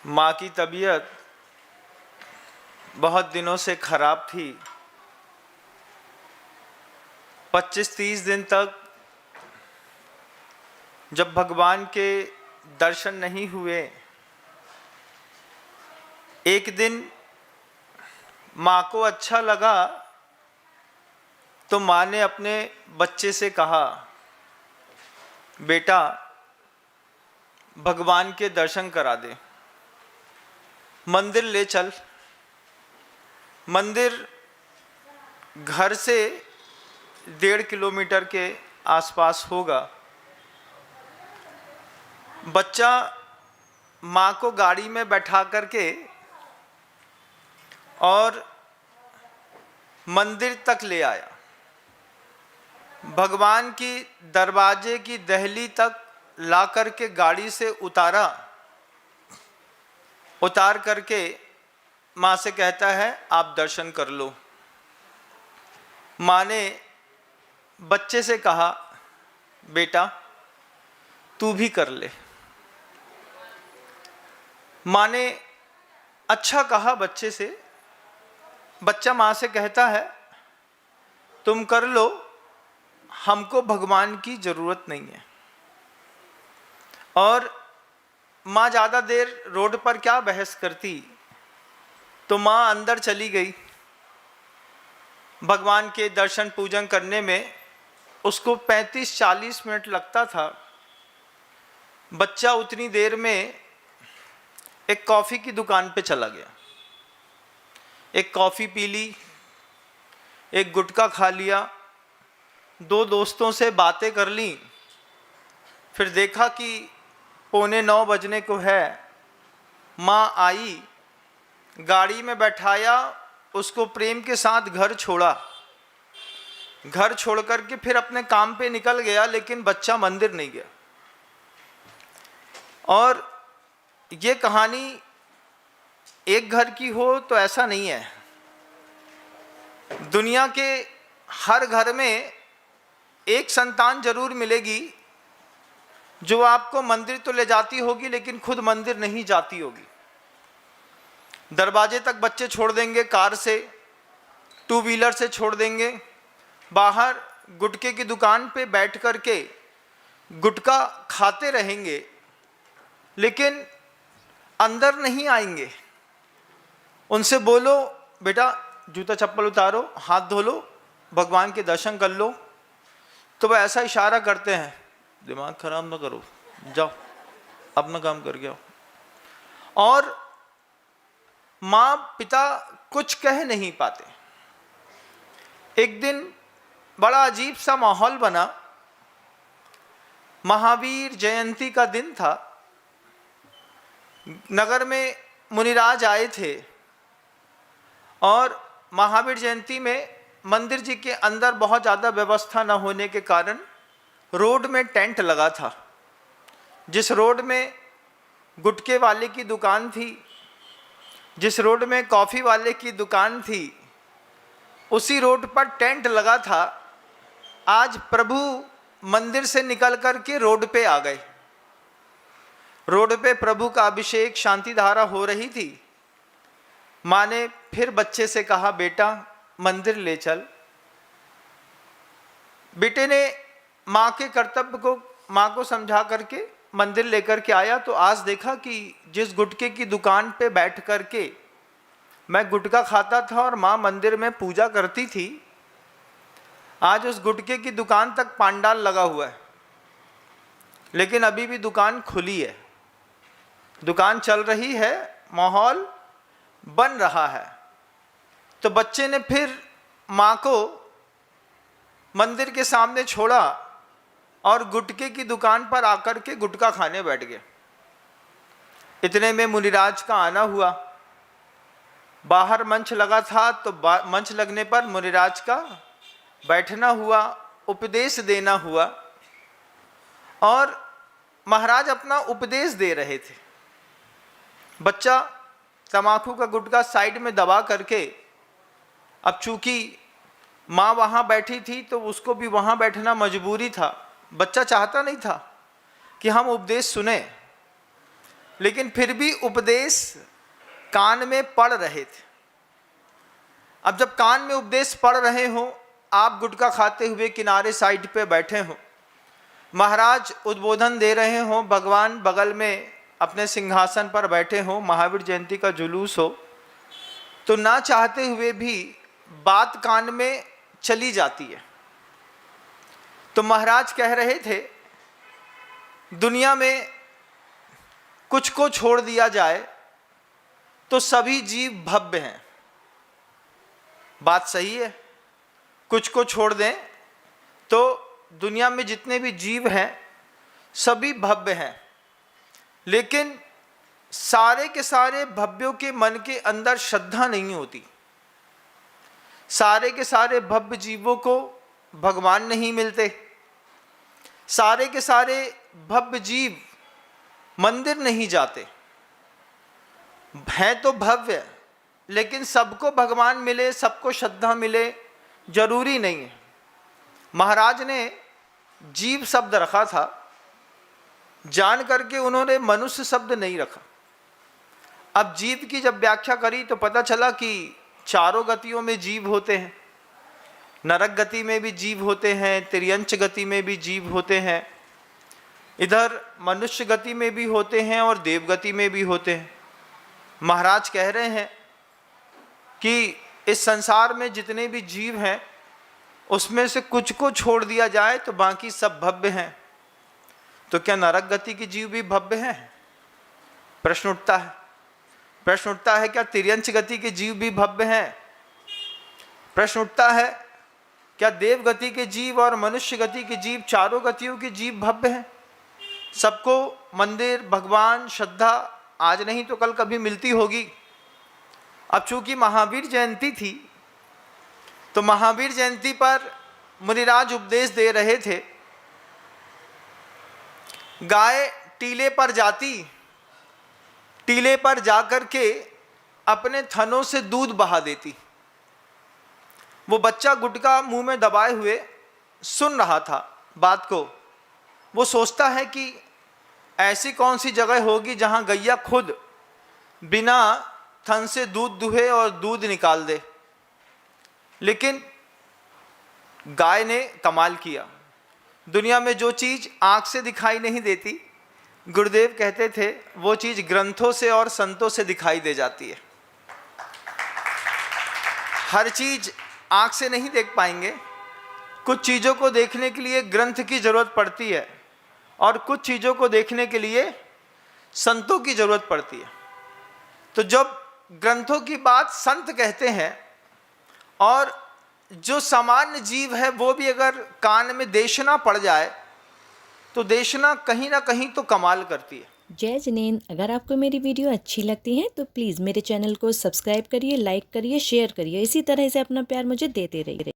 माँ की तबीयत बहुत दिनों से खराब थी। 25-30 दिन तक जब भगवान के दर्शन नहीं हुए, एक दिन माँ को अच्छा लगा तो माँ ने अपने बच्चे से कहा, बेटा भगवान के दर्शन करा दे, मंदिर ले चल। मंदिर घर से 1.5 किलोमीटर के आसपास होगा। बच्चा माँ को गाड़ी में बैठा करके और मंदिर तक ले आया। भगवान की दरवाजे की दहली तक ला करके गाड़ी से उतार करके माँ से कहता है, आप दर्शन कर लो। माँ ने बच्चे से कहा, बेटा तू भी कर ले। माँ ने अच्छा कहा बच्चे से। बच्चा माँ से कहता है, तुम कर लो, हमको भगवान की जरूरत नहीं है। और माँ ज़्यादा देर रोड पर क्या बहस करती, तो माँ अंदर चली गई। भगवान के दर्शन पूजन करने में उसको 35-40 मिनट लगता था। बच्चा उतनी देर में एक कॉफ़ी की दुकान पे चला गया। एक कॉफ़ी पी ली, एक गुटखा खा लिया, 2 दोस्तों से बातें कर ली। फिर देखा कि 8:45 बजने को है। माँ आई, गाड़ी में बैठाया, उसको प्रेम के साथ घर छोड़ा। घर छोड़ करके फिर अपने काम पे निकल गया, लेकिन बच्चा मंदिर नहीं गया। और ये कहानी एक घर की हो तो ऐसा नहीं है। दुनिया के हर घर में एक संतान जरूर मिलेगी जो आपको मंदिर तो ले जाती होगी, लेकिन खुद मंदिर नहीं जाती होगी। दरवाजे तक बच्चे छोड़ देंगे, कार से, 2 व्हीलर से छोड़ देंगे। बाहर गुटखे की दुकान पे बैठ करके गुटखा खाते रहेंगे, लेकिन अंदर नहीं आएंगे। उनसे बोलो, बेटा जूता चप्पल उतारो, हाथ धो लो, भगवान के दर्शन कर लो, तो वह ऐसा इशारा करते हैं, दिमाग खराब ना करो, जाओ अपना काम कर गया। और माँ पिता कुछ कह नहीं पाते। एक दिन बड़ा अजीब सा माहौल बना। महावीर जयंती का दिन था। नगर में मुनिराज आए थे और महावीर जयंती में मंदिर जी के अंदर बहुत ज़्यादा व्यवस्था न होने के कारण रोड में टेंट लगा था। जिस रोड में गुटखे वाले की दुकान थी, जिस रोड में कॉफ़ी वाले की दुकान थी, उसी रोड पर टेंट लगा था। आज प्रभु मंदिर से निकल कर के रोड पे आ गए। रोड पे प्रभु का अभिषेक, शांति धारा हो रही थी। माँ ने फिर बच्चे से कहा, बेटा मंदिर ले चल। बेटे ने माँ के कर्तव्य को, माँ को समझा करके मंदिर लेकर के आया। तो आज देखा कि जिस गुटखे की दुकान पे बैठ करके मैं गुटखा खाता था और माँ मंदिर में पूजा करती थी, आज उस गुटखे की दुकान तक पांडाल लगा हुआ है, लेकिन अभी भी दुकान खुली है, दुकान चल रही है, माहौल बन रहा है। तो बच्चे ने फिर माँ को मंदिर के सामने छोड़ा और गुटखे की दुकान पर आकर के गुटखा खाने बैठ गए। इतने में मुनिराज का आना हुआ। बाहर मंच लगा था, तो मंच लगने पर मुनिराज का बैठना हुआ, उपदेश देना हुआ। और महाराज अपना उपदेश दे रहे थे। बच्चा तम्बाकू का गुटखा साइड में दबा करके, अब चूंकि माँ वहाँ बैठी थी तो उसको भी वहाँ बैठना मजबूरी था। बच्चा चाहता नहीं था कि हम उपदेश सुने, लेकिन फिर भी उपदेश कान में पड़ रहे थे। अब जब कान में उपदेश पड़ रहे हो, आप गुटखा खाते हुए किनारे साइड पे बैठे हो, महाराज उद्बोधन दे रहे हो, भगवान बगल में अपने सिंहासन पर बैठे हो, महावीर जयंती का जुलूस हो, तो ना चाहते हुए भी बात कान में चली जाती है। तो महाराज कह रहे थे, दुनिया में कुछ को छोड़ दिया जाए तो सभी जीव भव्य हैं। बात सही है, कुछ को छोड़ दें तो दुनिया में जितने भी जीव हैं सभी भव्य हैं, लेकिन सारे के सारे भव्यों के मन के अंदर श्रद्धा नहीं होती। सारे के सारे भव्य जीवों को भगवान नहीं मिलते। सारे के सारे भव्य जीव मंदिर नहीं जाते हैं, तो भव्य, लेकिन सबको भगवान मिले, सबको श्रद्धा मिले, जरूरी नहीं है। महाराज ने जीव शब्द रखा था, जान करके उन्होंने मनुष्य शब्द नहीं रखा। अब जीव की जब व्याख्या करी तो पता चला कि चारों गतियों में जीव होते हैं। नरक गति में भी जीव होते हैं, तिर्यंच गति में भी जीव होते हैं, इधर मनुष्य गति में भी होते हैं और देव गति में भी होते हैं। महाराज कह रहे हैं कि इस संसार में जितने भी जीव हैं उसमें से कुछ को छोड़ दिया जाए तो बाकी सब भव्य हैं। तो क्या नरक गति के जीव भी भव्य हैं? प्रश्न उठता है। प्रश्न उठता है, क्या तिर्यंच गति के जीव भी भव्य हैं? प्रश्न उठता है, क्या देव गति के जीव और मनुष्य गति के जीव, चारों गतियों के जीव भव्य हैं? सबको मंदिर, भगवान, श्रद्धा आज नहीं तो कल कभी मिलती होगी। अब चूंकि महावीर जयंती थी तो महावीर जयंती पर मुनिराज उपदेश दे रहे थे। गाय टीले पर जाती, टीले पर जाकर के अपने थनों से दूध बहा देती। वो बच्चा गुटखा मुंह में दबाए हुए सुन रहा था बात को। वो सोचता है कि ऐसी कौन सी जगह होगी जहां गैया खुद बिना थन से दूध दुहे और दूध निकाल दे। लेकिन गाय ने कमाल किया। दुनिया में जो चीज़ आँख से दिखाई नहीं देती, गुरुदेव कहते थे, वो चीज़ ग्रंथों से और संतों से दिखाई दे जाती है। हर चीज़ आँख से नहीं देख पाएंगे। कुछ चीज़ों को देखने के लिए ग्रंथ की ज़रूरत पड़ती है और कुछ चीज़ों को देखने के लिए संतों की ज़रूरत पड़ती है। तो जब ग्रंथों की बात संत कहते हैं और जो सामान्य जीव है वो भी अगर कान में देशना पड़ जाए तो देशना कहीं ना कहीं तो कमाल करती है। जय जिनेंद्र, अगर आपको मेरी वीडियो अच्छी लगती है तो प्लीज़ मेरे चैनल को सब्सक्राइब करिए, लाइक करिए, शेयर करिए। इसी तरह से अपना प्यार मुझे देते रहिए।